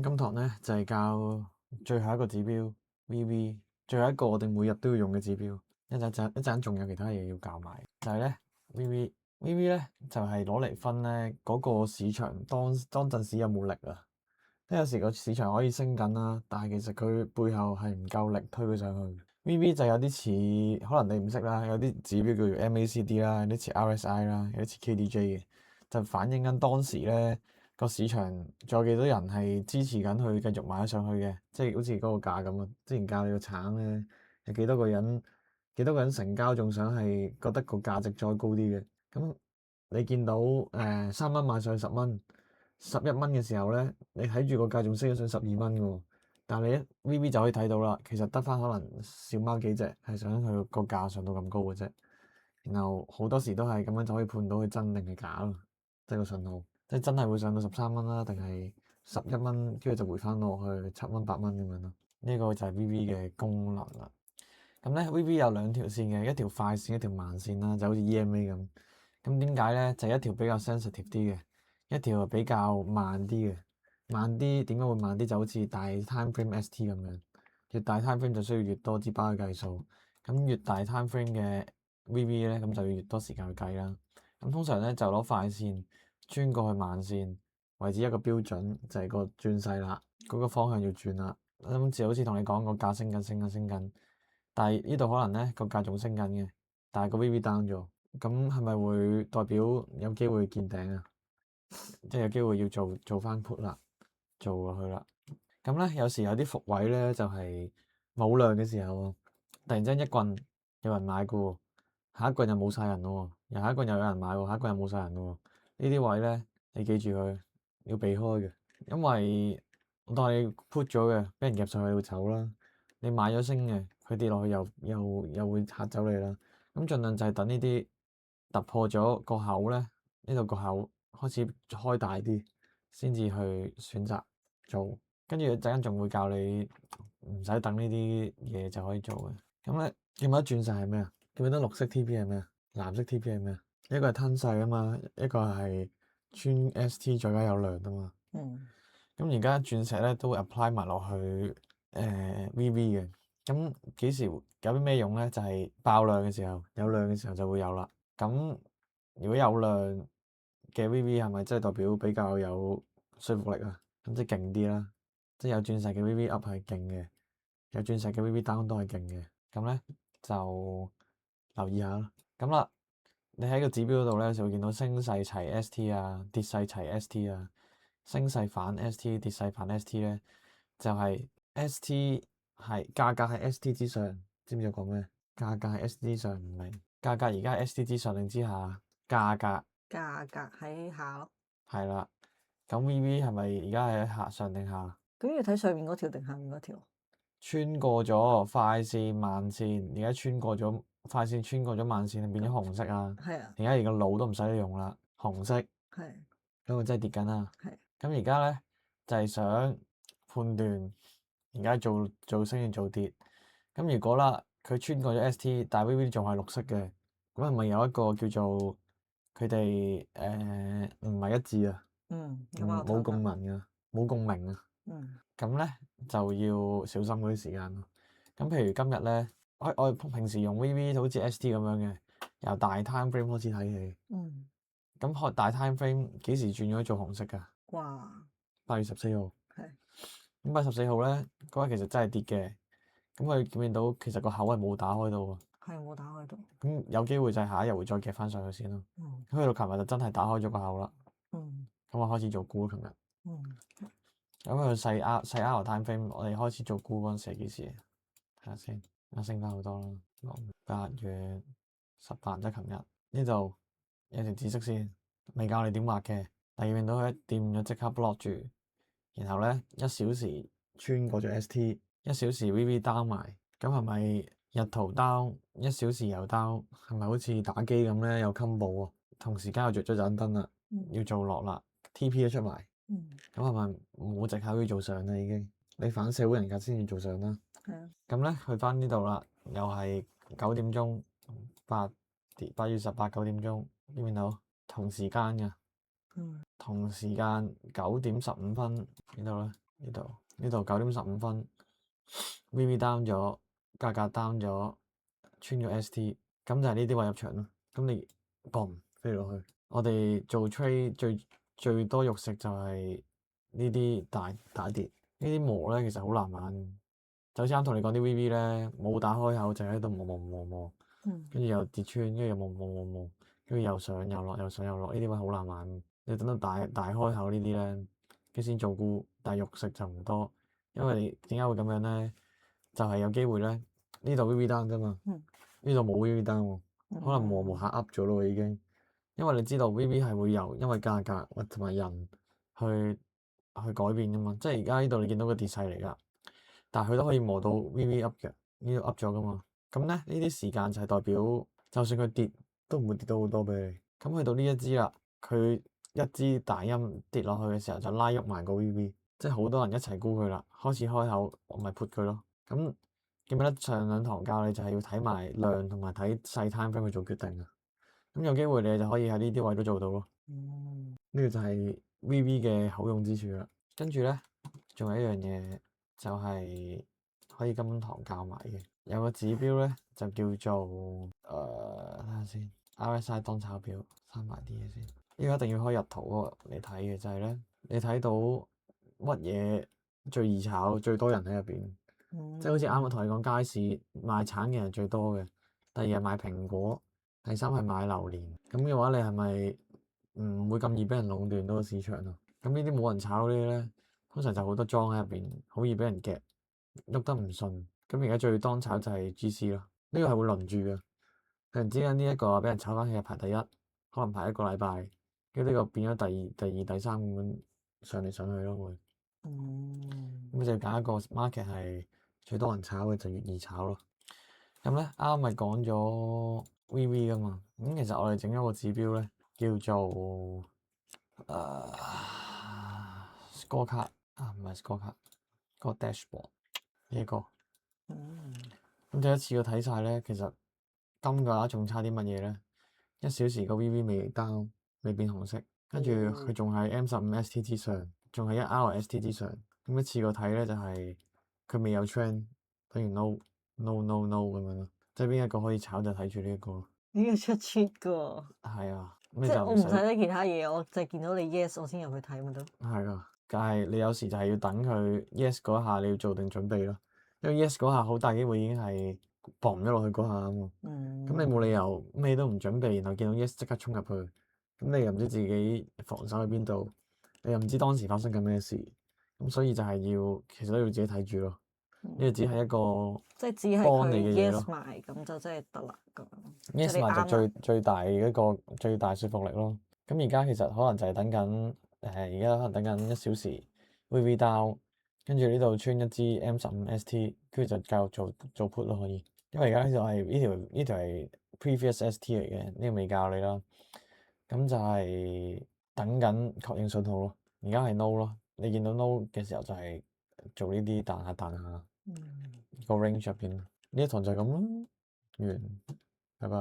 今堂咧就係教最後一個指標 VV，最後一個我哋每日都要用嘅指標。一陣仲有其他嘢要教埋，就係咧 VV 咧就係攞嚟分咧嗰個市場當陣時有冇力啊。即係有時個市場可以升緊啦，但係其實佢背後係唔夠力推佢上去。VV 就有啲似，可能你唔識啦，有啲指標叫做 MACD 啦，有啲似 RSI 啦，有啲似 KDJ 嘅，就反映緊當時咧個市場仲有幾多人係支持緊佢繼續買上去嘅，即係好似嗰個價咁啊。之前教你個橙咧，有幾多個人成交，仲想係覺得個價值再高啲嘅。咁你見到3蚊買上去10蚊。11蚊嘅時候咧，你睇住個價仲升咗上12蚊嘅喎，但係你一 VV 就可以睇到啦，其實得翻可能小貓幾隻係想佢個價上到咁高嘅啫，然後好多時都係咁樣就可以判到佢真定係假咯，即係個信號，即係真係會上到13蚊啦，定係11蚊，跟住就回翻落去7蚊8蚊咁樣咯。呢個就係 VV 嘅功能啦。咁咧 VV 有兩條線嘅，一條快線，一條慢線啦，就好似 EMA 咁。咁點解咧？就係一條比較 sensitive 啲嘅。一條比較慢啲嘅，慢啲點解會慢啲？就好似大 time frame ST 咁樣，越大 time frame 就需要越多支巴去計數，咁越大 time frame 嘅 VV 咧，咁就要越多時間去計啦。咁通常咧就攞快線穿過去慢線為之一個標準，就係個轉勢啦，嗰個方向要轉啦。咁就好似同你講個價升緊升緊升緊，但係呢度可能咧個價仲升緊嘅，但係個 VV down 咗，咁係咪會代表有機會見頂啊？即係有機會要做翻 put 啦，做落去啦。咁咧有時有啲伏位咧就係冇量嘅時候，突然之間一棍有人買嘅喎，下一棍又冇晒人咯喎，又下一棍又有人買喎，下一棍又冇晒人咯喎。呢啲位咧你記住佢要避開嘅，因為我當你 put 咗嘅，俾人夾上去會走啦。你買咗升嘅，佢跌落去又會嚇走你啦。咁盡量就係等呢啲突破咗個口咧，呢度個口開始開大啲，先至去選擇做。跟住一陣間仲會教你唔使等呢啲嘢就可以做嘅。咁咧記唔記得轉勢係咩啊？記唔記得綠色 TP 係咩啊？藍色 TP 係咩啊？一個係吞勢啊嘛，一個係穿 ST 再加有量啊嘛。咁而家鑽石咧都會 apply 埋落去VV 嘅。咁幾時有啲咩用咧？就係爆量嘅時候，有量嘅時候就會有啦。咁如果有量嘅 VV 係咪即係代表比較有說服力啊？咁即係勁啲啦，即係有鑽石嘅 VV up 係勁嘅，有鑽石嘅 VV down 都係勁嘅。咁咧就留意下啦。咁啦，你喺個指標度咧就會見到升勢齊 ST 啊，跌勢齊 ST 啊，升勢反 ST，跌勢反 ST 咧就係 ST 係價格喺 ST 之上，知唔知我講咩？價格喺 ST 之上唔明，價格而家係 ST 之上定之下？價格喺下咯。係啦，咁 VV 係咪而家係喺上定下？咁要睇上面嗰條定下面嗰條？穿過咗快線慢線，而家穿過咗快線，穿過咗慢線，變咗紅色啊！係啊，而家連個腦都唔使你用啦，紅色，係咁佢真係跌緊啦。係咁而家咧就係想判斷而家做升定做跌。咁如果啦，佢穿過咗 ST，但係 VV 仲係綠色嘅，咁係咪有一個叫做佢哋唔係一致啊？冇共鳴啊，冇共鳴啊。咁咧就要小心嗰啲時間咯。咁譬如今日咧，我平時用 VV 好似 ST 咁樣嘅，由大 time frame 開始睇起。咁學大 time frame 幾時轉咗做紅色㗎？8月14號。咁8月14號咧，嗰日其實真係跌嘅。咁佢見到其實個口係冇打開到喎。咁有機會就係下一日會再夾翻上去先咯。咁去到琴日就真係打開咗個口啦。咁我開始做沽咯，琴日。咁佢細 R time frame，我哋開始做沽嗰陣時係幾時？睇下先，升翻好多啦。8月18即係琴日。呢度有條紫色線，未教你點畫嘅，但係見到佢一掂咗即刻 block 住，然後咧1小時穿過咗 ST， 1小時 VV down 埋，咁係咪日圖 down 1小時又 down？係咪好似打機咁咧有 combo 啊？同時間又着咗盞燈啦，要做落啦，TP 都出埋。咁係咪冇藉口要做上啦？已經你反社會人格先要做上啦。咁咧去翻呢度啦，又係9點鐘8月18 9點鐘，見唔見到同時間嘅？同時間9點15分呢度咧，呢度9:15，VV down 咗，價格 down 咗，穿咗 ST，咁就係呢啲位入場咯。咁你 boom 飛落去，我哋做 trade 最多肉食就係呢啲大跌，呢啲磨咧其實好難玩。就好似啱同你講啲 VV 咧，冇打開口就喺度磨，跟住又跌穿，跟住又磨，跟住又上又落，又上又落，呢啲位好難玩。你等到大開口呢啲咧，跟住先做沽，但係肉食就唔多，因為你點解會咁樣咧？就係有機會咧，呢度 VV down 啫嘛，呢度冇 VV down 喎，可能磨下噏咗咯已經。因為你知道 VV 係會因為價格或同埋人去改變噶嘛，即係而家呢度你見到個跌勢嚟噶，但係佢都可以磨到 VV up 嘅，呢度 up 咗噶嘛。咁咧呢啲時間就係代表，就算佢跌都唔會跌到好多俾你。咁去到呢一支啦，佢一支大陰跌落去嘅時候就拉喐埋個 VV，即係好多人一齊沽佢啦，開始開口我咪 put 佢咯。咁記唔記得上兩堂教你就係要睇埋量同埋睇細 time frame 去做決定啊？咁有機會你就可以喺呢啲位都做到咯。呢個就係 VV 嘅好用之處啦。跟住咧，仲有一樣嘢就係可以今堂教埋嘅，有個指標咧就叫做睇下先 RSI 當炒表，刪埋啲嘢先。呢個一定要開日圖嗰個嚟睇嘅就係咧，你睇到乜嘢最易炒，最多人喺入邊，即係好似啱我同你講街市賣橙嘅人最多嘅，第二係買蘋果，第三係買榴蓮。咁嘅話，你係咪唔會咁易俾人壟斷到個市場啊？咁呢啲冇人炒嗰啲咧，通常就好多莊喺入邊，好易俾人夾，喐得唔順。咁而家最當炒就係 GC 咯，呢個係會輪住嘅。突然之間呢一個俾人炒翻起，排第一，可能排一個禮拜，跟住呢個變咗第二、第三咁樣上嚟上去咯會。咁就揀一個 market 係最多人炒嘅就越易炒咯。咁咧啱咪講咗 VV 噶嘛，咁其實我哋整咗個指標咧叫做scorecard 唔係 scorecard，個 dashboard 呢一個。咁第一次我睇晒咧，其實金嘅話仲差啲乜嘢咧？1小時個 VV 未 down，未變紅色，跟住佢仲係 M15ST 之上，仲係1R ST 之上。咁一次過睇咧就係佢未有 trend，等於 no 咁樣咯。即係邊一個可以炒就睇住呢一個。呢個出 cheat 噶，係啊，即係我唔使睇其他嘢，我就係見到你 yes 我先入去睇咪得。係啊，但係你有時就係要等佢 yes 嗰下，你要做定準備咯。因為 yes 嗰下好大機會已經係嘣咗落去嗰下啊嘛。咁你冇理由咩都唔準備，然後見到 yes 即刻衝入去，咁你又唔知自己防守喺邊度，你又唔知當時發生緊咩事，咁所以就係其實都要自己睇住咯。呢個只係一個即係只係幫你嘅嘢 yes 咯。埋咁就真係得啦咁。yes 埋就最大一個最大說服力咯。咁而家其實可能就係等緊而家可能等緊1小時 VV down，跟住呢度穿一支 M15ST，跟住就繼續做 put 咯可以。因為而家呢度係呢條係 previous ST 嚟嘅，呢個未教你啦。咁就係等緊確認信號咯。而家係 no 咯，你見到 no 嘅時候就係做呢啲彈下個 range 入邊。呢一堂就係咁咯，完，拜拜。